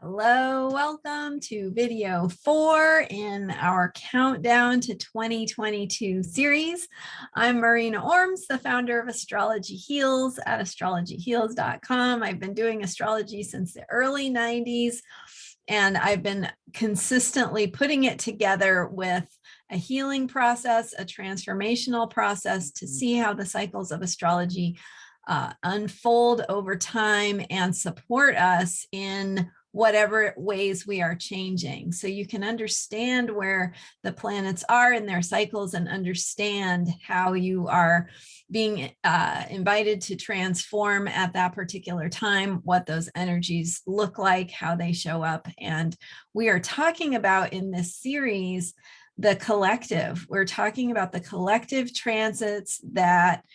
Hello, welcome to video 4 in our Countdown to 2022 series. I'm Marina Orms, the founder of Astrology Heals at astrologyheals.com. I've been doing astrology since the early 90s, and I've been consistently putting it together with a healing process, a transformational process to see how the cycles of astrology unfold over time and support us in whatever ways we are changing. So you can understand where the planets are in their cycles and understand how you are being invited to transform at that particular time, what those energies look like, how they show up. And we are talking about in this series the collective. We're talking about the collective transits that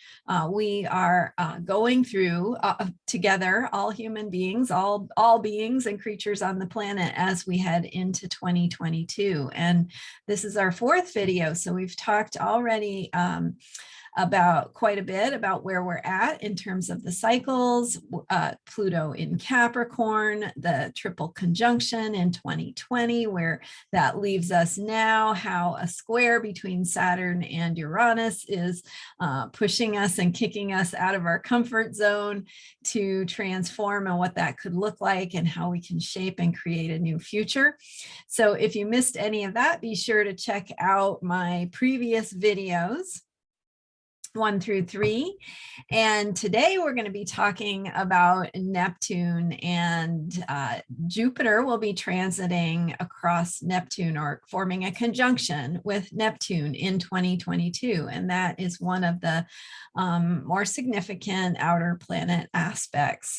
we are going through together, all human beings, all beings and creatures on the planet as we head into 2022. And this is our fourth video. So we've talked already about quite a bit about where we're at in terms of the cycles, Pluto in Capricorn, the triple conjunction in 2020, where that leaves us now, how a square between Saturn and Uranus is pushing us and kicking us out of our comfort zone to transform, and what that could look like and how we can shape and create a new future. So if you missed any of that, be sure to check out my previous videos 1 through 3. And today we're going to be talking about Neptune, and Jupiter will be transiting across Neptune, or forming a conjunction with Neptune in 2022. And that is one of the more significant outer planet aspects.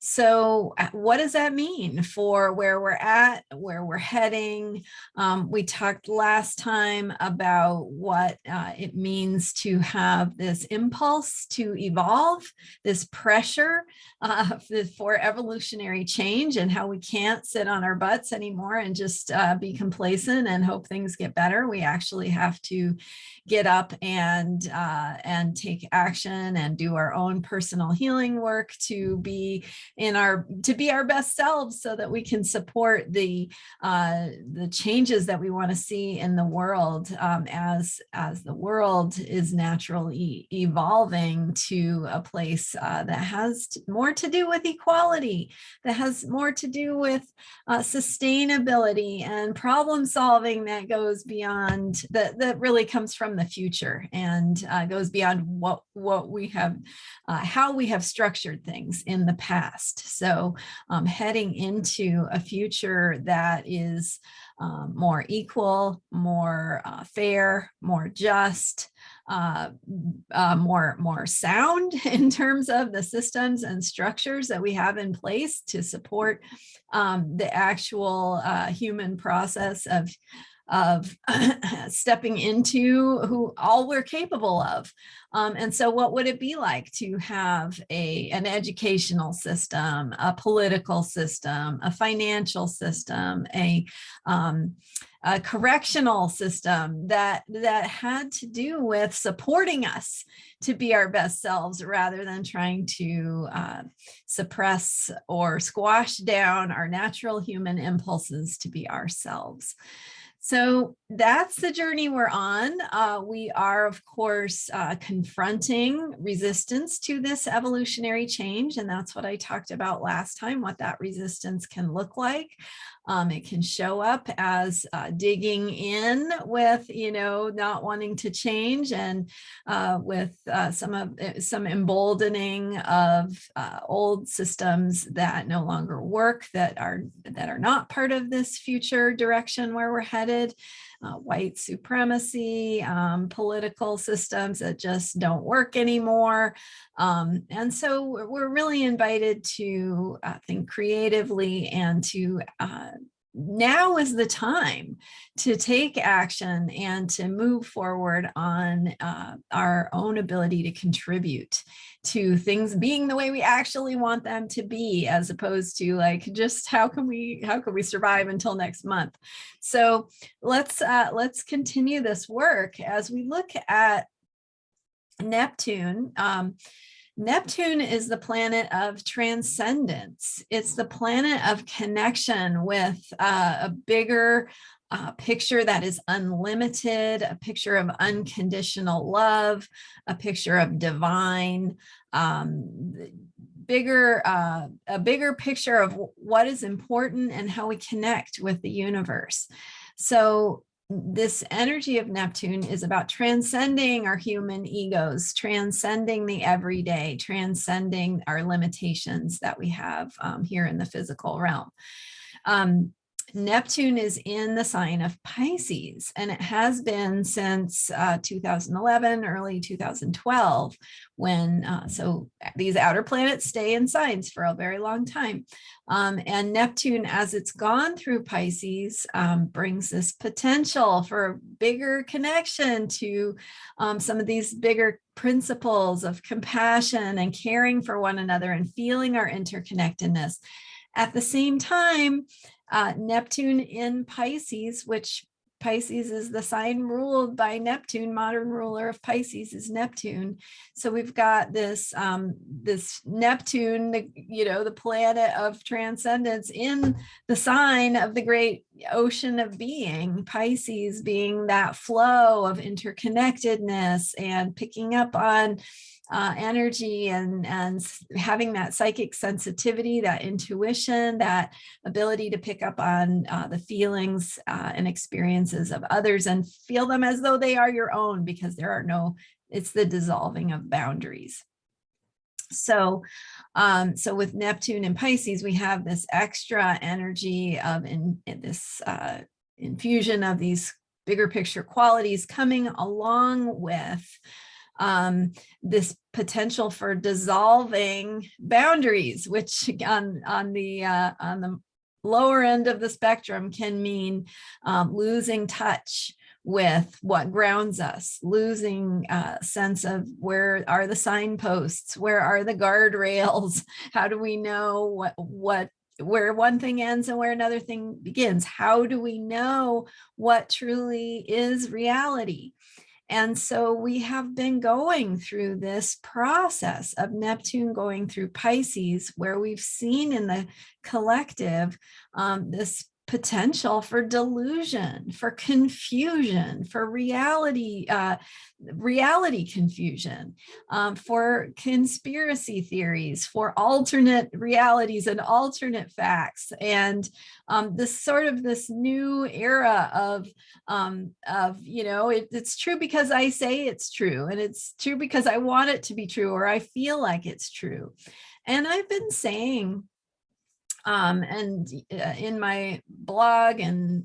So what does that mean for where we're at, where we're heading? We talked last time about what it means to have this impulse to evolve, this pressure for evolutionary change, and how we can't sit on our butts anymore and just be complacent and hope things get better. We actually have to get up and take action and do our own personal healing work to be our best selves, so that we can support the changes that we want to see in the world, as the world is naturally evolving to a place that has more to do with equality, that has more to do with sustainability and problem solving, that goes beyond that really comes from the future, and goes beyond what we have, how we have structured things in the past. So heading into a future that is more equal, more fair, more just, more sound in terms of the systems and structures that we have in place to support the actual human process of stepping into who all we're capable of. And so what would it be like to have an educational system, a political system, a financial system, a correctional system that had to do with supporting us to be our best selves, rather than trying to suppress or squash down our natural human impulses to be ourselves. So that's the journey we're on. We are, of course, confronting resistance to this evolutionary change. And that's what I talked about last time, what that resistance can look like. It can show up as digging in with, not wanting to change, and with some emboldening of old systems that no longer work, that are not part of this future direction where we're headed. White supremacy, political systems that just don't work anymore. And so we're really invited to think creatively, and to now is the time to take action and to move forward on our own ability to contribute to things being the way we actually want them to be, as opposed to like just how can we survive until next month. So let's continue this work as we look at Neptune. Neptune is the planet of transcendence. It's the planet of connection with a bigger picture that is unlimited, a picture of unconditional love, a picture of divine, a bigger picture of what is important and how we connect with the universe. So this energy of Neptune is about transcending our human egos, transcending the everyday, transcending our limitations that we have here in the physical realm. Neptune is in the sign of Pisces, and it has been since 2011, early 2012, when, so these outer planets stay in signs for a very long time. And Neptune, as it's gone through Pisces, brings this potential for bigger connection to some of these bigger principles of compassion and caring for one another and feeling our interconnectedness. At the same time, Neptune in Pisces, which Pisces is the sign ruled by Neptune, modern ruler of Pisces is Neptune. So we've got this, this Neptune, the planet of transcendence in the sign of the great ocean of being, Pisces being that flow of interconnectedness and picking up on energy and having that psychic sensitivity, that intuition, that ability to pick up on the feelings and experiences of others and feel them as though they are your own, because there are no, it's the dissolving of boundaries. So, so with Neptune and Pisces, we have this extra energy of this infusion of these bigger picture qualities coming along with this potential for dissolving boundaries, which on the lower end of the spectrum can mean losing touch with what grounds us, losing a sense of where are the signposts, where are the guardrails, how do we know where one thing ends and where another thing begins, how do we know what truly is reality? And so we have been going through this process of Neptune going through Pisces, where we've seen in the collective this potential for delusion, for confusion, for reality confusion, for conspiracy theories, for alternate realities and alternate facts, and this new era of it's true because I say it's true, and it's true because I want it to be true, or I feel like it's true. And I've been saying, and in my blog and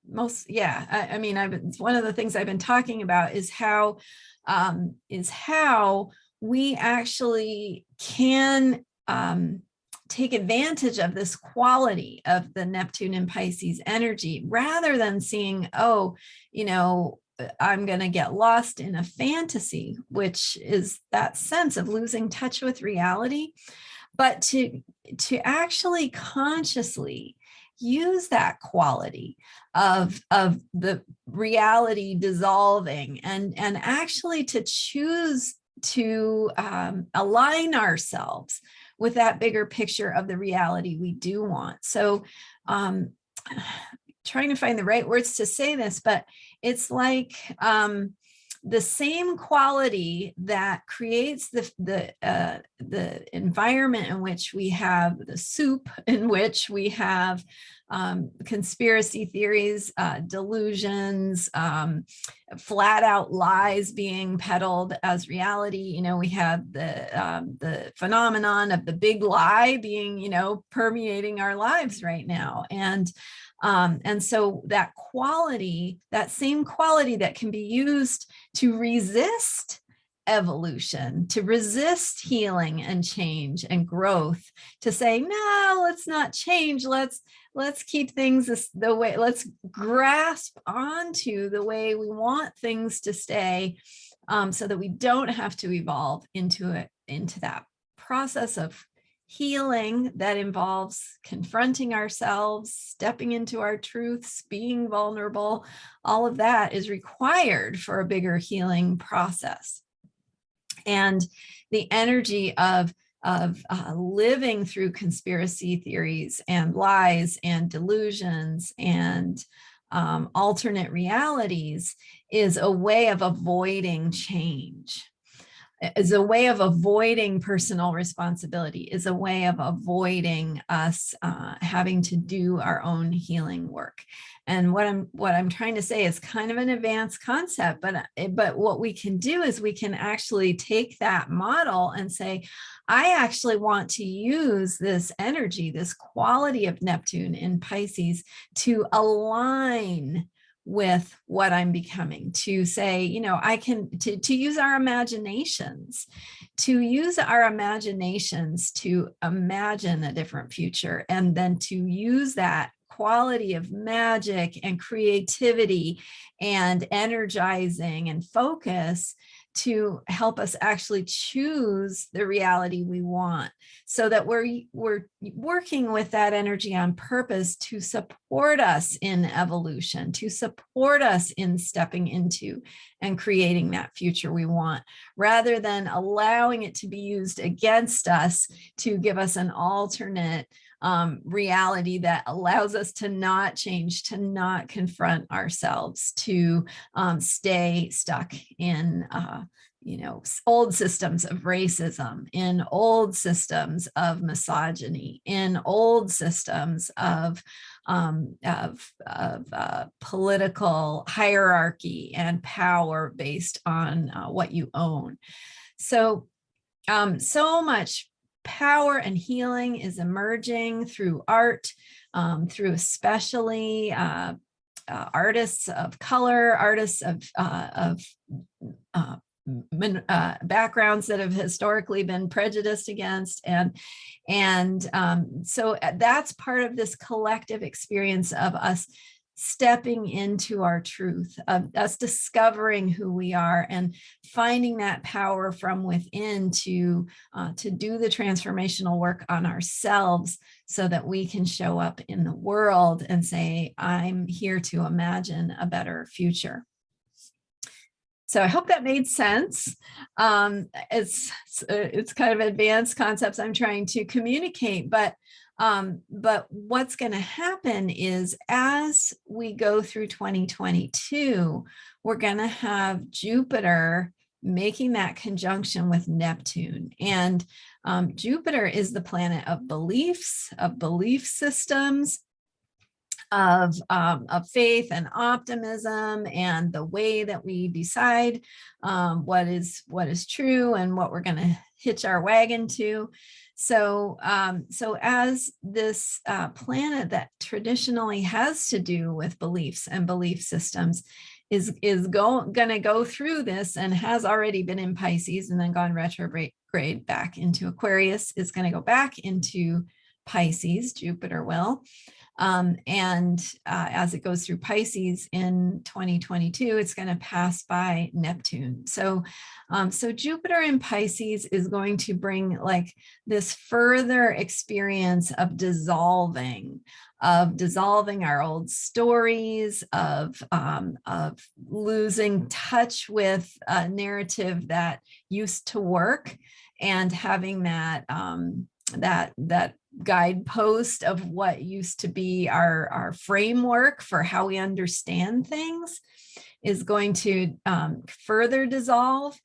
it's one of the things I've been talking about is how we actually can take advantage of this quality of the Neptune and Pisces energy, rather than seeing, I'm going to get lost in a fantasy, which is that sense of losing touch with reality, but to actually consciously use that quality of the reality dissolving and actually to choose to align ourselves with that bigger picture of the reality we do want. So trying to find the right words to say this, but it's like the same quality that creates the environment in which we have the soup, in which we have conspiracy theories, delusions, flat out lies being peddled as reality. We have the phenomenon of the big lie being, permeating our lives right now. And so that quality, that same quality that can be used to resist evolution, to resist healing and change and growth, to say, no, let's not change. Let's keep things the way, let's grasp onto the way we want things to stay, so that we don't have to evolve into that process of healing that involves confronting ourselves, stepping into our truths, being vulnerable. All of that is required for a bigger healing process. And the energy of living through conspiracy theories and lies and delusions and alternate realities is a way of avoiding change, is a way of avoiding personal responsibility, is a way of avoiding us having to do our own healing work. And what I'm trying to say is kind of an advanced concept, but what we can do is we can actually take that model and say, I actually want to use this energy, this quality of Neptune in Pisces to align with what I'm becoming, to say, you know, I can, to use our imaginations, to imagine a different future, and then to use that quality of magic and creativity and energizing and focus to help us actually choose the reality we want, so that we're working with that energy on purpose to support us in evolution, to support us in stepping into and creating that future we want, rather than allowing it to be used against us to give us an alternate reality that allows us to not change, to not confront ourselves, to stay stuck in old systems of racism, in old systems of misogyny, in old systems of political hierarchy and power based on what you own. So much power and healing is emerging through art, through especially artists of color, artists of backgrounds that have historically been prejudiced against, and so that's part of this collective experience of us stepping into our truth, of us discovering who we are and finding that power from within to do the transformational work on ourselves, so that we can show up in the world and say, I'm here to imagine a better future. So I hope that made sense. It's kind of advanced concepts I'm trying to communicate, but what's going to happen is, as we go through 2022, we're going to have Jupiter making that conjunction with Neptune. And Jupiter is the planet of beliefs, of belief systems, of faith and optimism, and the way that we decide what is true and what we're going to hitch our wagon to. So as this planet that traditionally has to do with beliefs and belief systems is going to go through this, and has already been in Pisces and then gone retrograde back into Aquarius, is going to go back into Pisces, Jupiter will. As it goes through Pisces in 2022, it's going to pass by Neptune. So Jupiter in Pisces is going to bring like this further experience of dissolving our old stories, of losing touch with a narrative that used to work, and having that guidepost of what used to be our framework for how we understand things is going to further dissolve,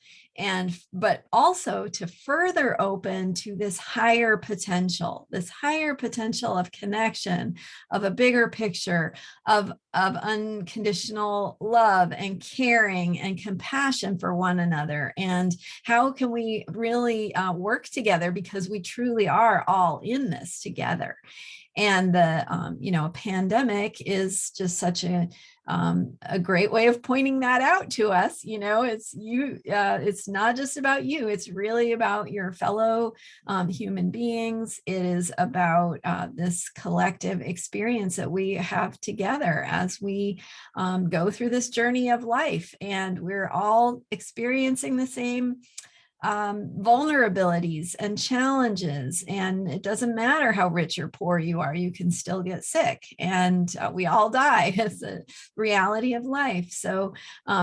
but also to further open to this higher potential of connection, of a bigger picture, of unconditional love and caring and compassion for one another. And how can we really work together, because we truly are all in this together. And the pandemic is just such a great way of pointing that out to us. It's not just about you. It's really about your fellow human beings. It is about this collective experience that we have together as we go through this journey of life. And we're all experiencing the same vulnerabilities and challenges. And it doesn't matter how rich or poor you are, you can still get sick, and we all die. It's a reality of life. So,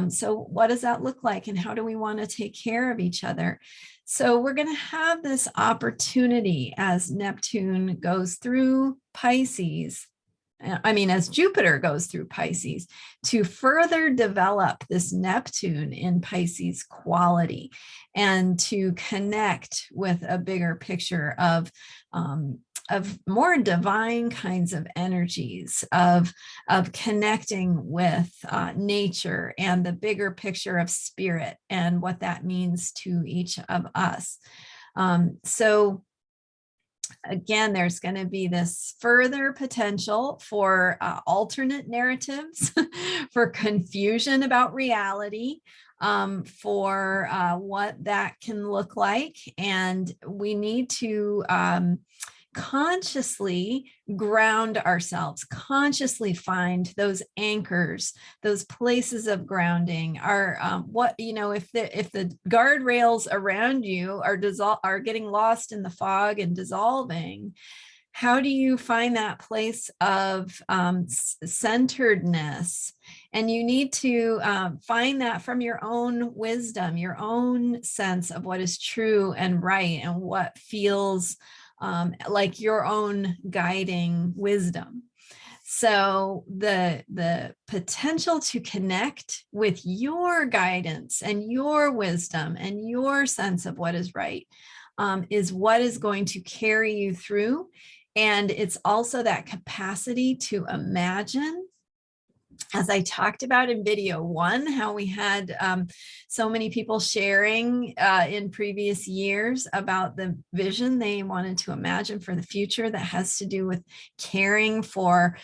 so what does that look like, and how do we want to take care of each other? So we're going to have this opportunity as Neptune goes through Pisces. I mean, as Jupiter goes through Pisces, to further develop this Neptune in Pisces quality and to connect with a bigger picture of more divine kinds of energies, of connecting with nature and the bigger picture of spirit and what that means to each of us. So again, there's going to be this further potential for alternate narratives, for confusion about reality, for what that can look like. And we need to consciously ground ourselves, consciously find those anchors, those places of grounding. Are what, you know, if the guardrails around you are getting lost in the fog and dissolving, how do you find that place of centeredness? And you need to find that from your own wisdom, your own sense of what is true and right, and what feels like your own guiding wisdom. So the potential to connect with your guidance and your wisdom and your sense of what is right is what is going to carry you through. And it's also that capacity to imagine, as I talked about in video 1, how we had so many people sharing in previous years about the vision they wanted to imagine for the future that has to do with caring for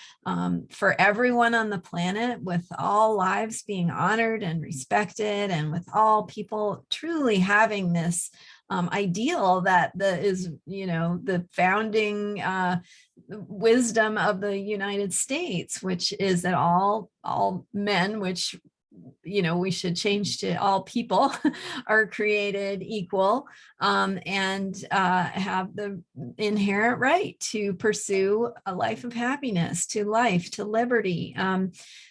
everyone on the planet, with all lives being honored and respected, and with all people truly having this ideal that is, you know, the founding wisdom of the United States, which is that all men, which, you know, we should change to all people, are created equal and have the inherent right to pursue a life of happiness, to life, to liberty.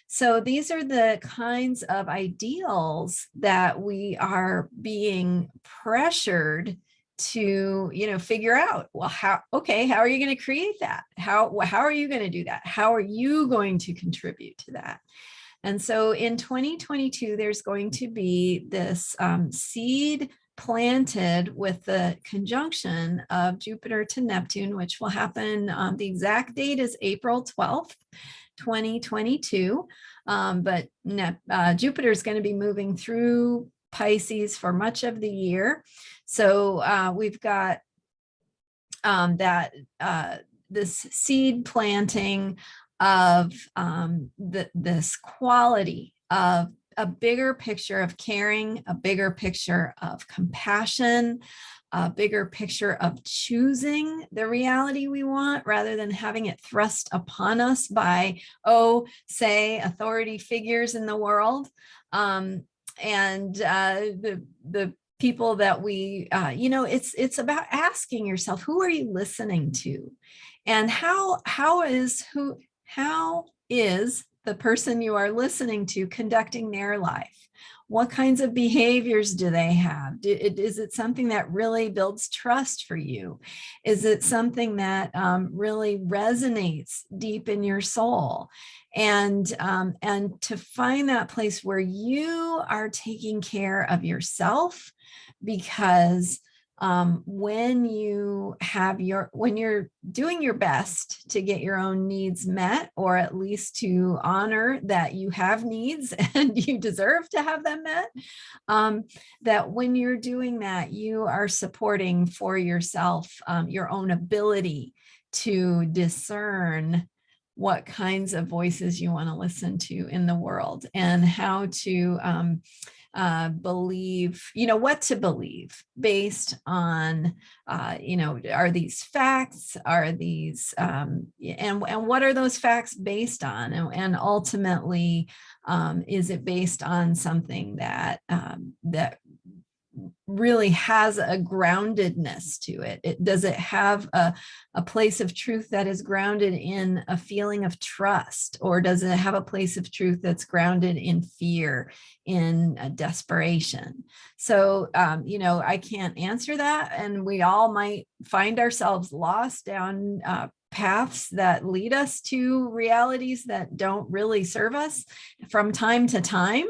So these are the kinds of ideals that we are being pressured to, you know, figure out. Well, how are you going to create that? How are you going to do that? How are you going to contribute to that? And so in 2022, there's going to be this seed planted with the conjunction of Jupiter to Neptune, which will happen, the exact date is April 12th, 2022. But Jupiter is going to be moving through Pisces for much of the year. So we've got this seed planting of this quality of a bigger picture of caring, a bigger picture of compassion, a bigger picture of choosing the reality we want rather than having it thrust upon us by, say, authority figures in the world. And the people that we, you know, it's about asking yourself, who are you listening to? And how is the person you are listening to conducting their life? What kinds of behaviors do they have? Is it something that really builds trust for you? Is it something that really resonates deep in your soul? And to find that place where you are taking care of yourself, because when you're doing your best to get your own needs met, or at least to honor that you have needs and you deserve to have them met, that when you're doing that, you are supporting for yourself your own ability to discern what kinds of voices you want to listen to in the world, and how to believe, you know, what to believe based on, you know, are these facts, are these, and what are those facts based on? And ultimately, is it based on something that really has a groundedness to it. Does it have a place of truth that is grounded in a feeling of trust, or does it have a place of truth that's grounded in fear, in desperation? So, I can't answer that, and we all might find ourselves lost down paths that lead us to realities that don't really serve us from time to time.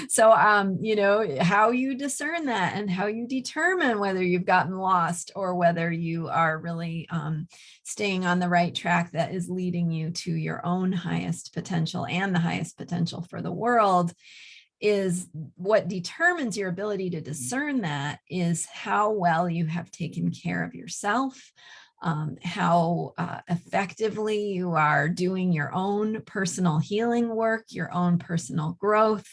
So, how you discern that and how you determine whether you've gotten lost or whether you are really staying on the right track that is leading you to your own highest potential and the highest potential for the world, is what determines your ability to discern that is how well you have taken care of yourself, how effectively you are doing your own personal healing work, your own personal growth,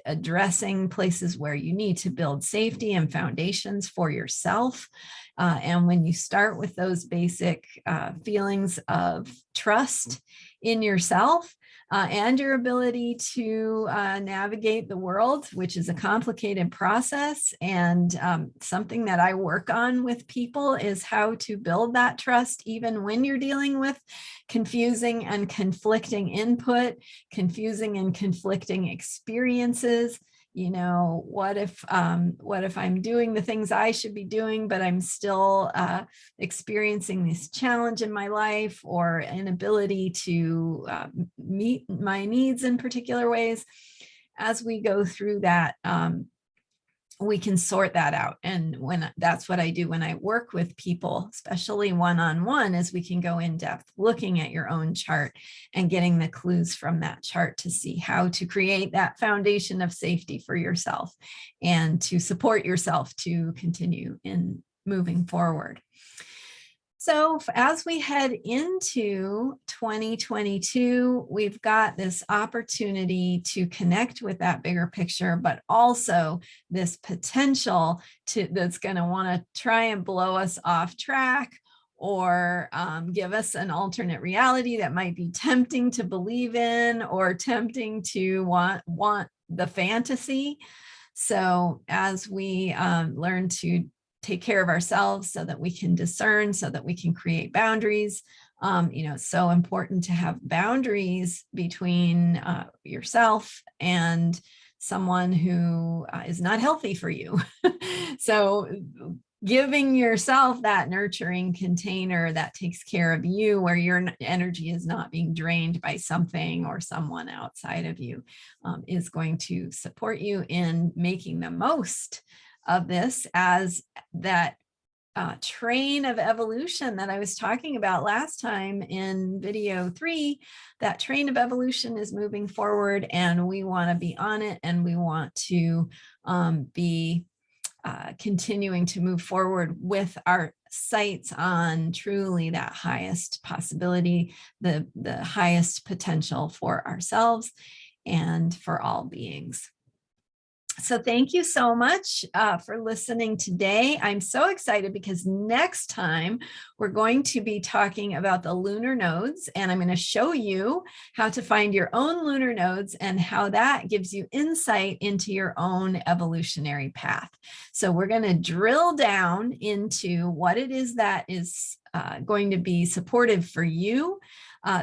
addressing places where you need to build safety and foundations for yourself. And when you start with those basic feelings of trust in yourself, and your ability to navigate the world, which is a complicated process. And something that I work on with people is how to build that trust, even when you're dealing with confusing and conflicting input, confusing and conflicting experiences. What if I'm doing the things I should be doing, but I'm still experiencing this challenge in my life or inability to meet my needs in particular ways? As we go through that, we can sort that out. And that's what I do when I work with people, especially one-on-one, is we can go in depth looking at your own chart and getting the clues from that chart to see how to create that foundation of safety for yourself and to support yourself to continue in moving forward. So as we head into 2022, we've got this opportunity to connect with that bigger picture, but also this potential that's going to want to try and blow us off track, or give us an alternate reality that might be tempting to believe in or tempting to want the fantasy. So as we learn to take care of ourselves so that we can discern, so that we can create boundaries. It's so important to have boundaries between yourself and someone who is not healthy for you. So giving yourself that nurturing container that takes care of you, where your energy is not being drained by something or someone outside of you, is going to support you in making the most of this as that train of evolution that I was talking about last time in video 3. That train of evolution is moving forward, and we want to be on it, and we want to be continuing to move forward with our sights on truly that highest possibility, the highest potential for ourselves and for all beings. So thank you so much for listening today. I'm so excited because next time we're going to be talking about the lunar nodes, and I'm going to show you how to find your own lunar nodes and how that gives you insight into your own evolutionary path. So we're going to drill down into what it is that is going to be supportive for you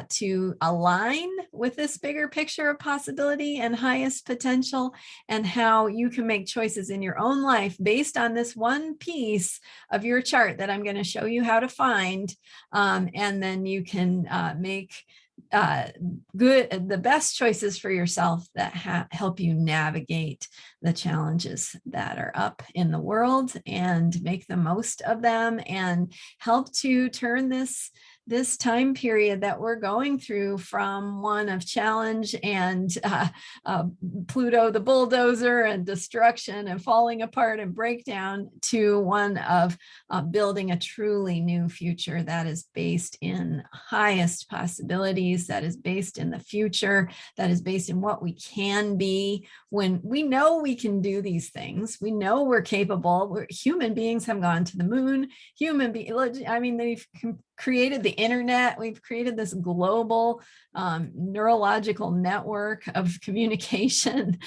to align with this bigger picture of possibility and highest potential, and how you can make choices in your own life based on this one piece of your chart that I'm going to show you how to find. And then you can make the best choices for yourself that help you navigate the challenges that are up in the world and make the most of them, and help to turn this time period that we're going through from one of challenge and Pluto the bulldozer and destruction and falling apart and breakdown to one of building a truly new future that is based in highest possibilities, that is based in the future, that is based in what we can be when we know we can do these things. We know we're capable. Human beings have gone to the moon. They've created the internet. We've created this global neurological network of communication.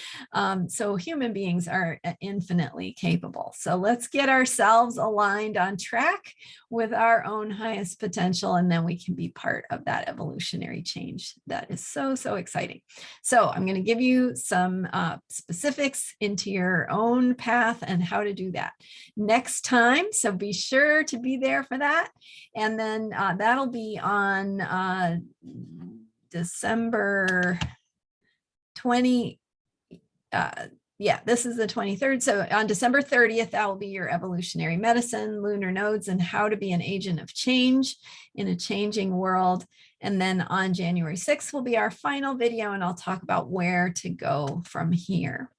So human beings are infinitely capable. So let's get ourselves aligned on track with our own highest potential, and then we can be part of that evolutionary change. That is so, so exciting. So I'm going to give you some specifics into your own path and how to do that next time. So be sure to be there for that. And then that'll be on December 20. Yeah, this is the 23rd. So on December 30th, that will be your evolutionary medicine, lunar nodes, and how to be an agent of change in a changing world. And then on January 6th will be our final video, and I'll talk about where to go from here.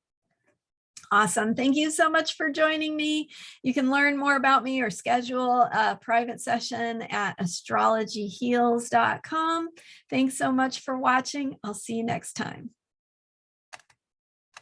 Awesome. Thank you so much for joining me. You can learn more about me or schedule a private session at astrologyheals.com. Thanks so much for watching. I'll see you next time.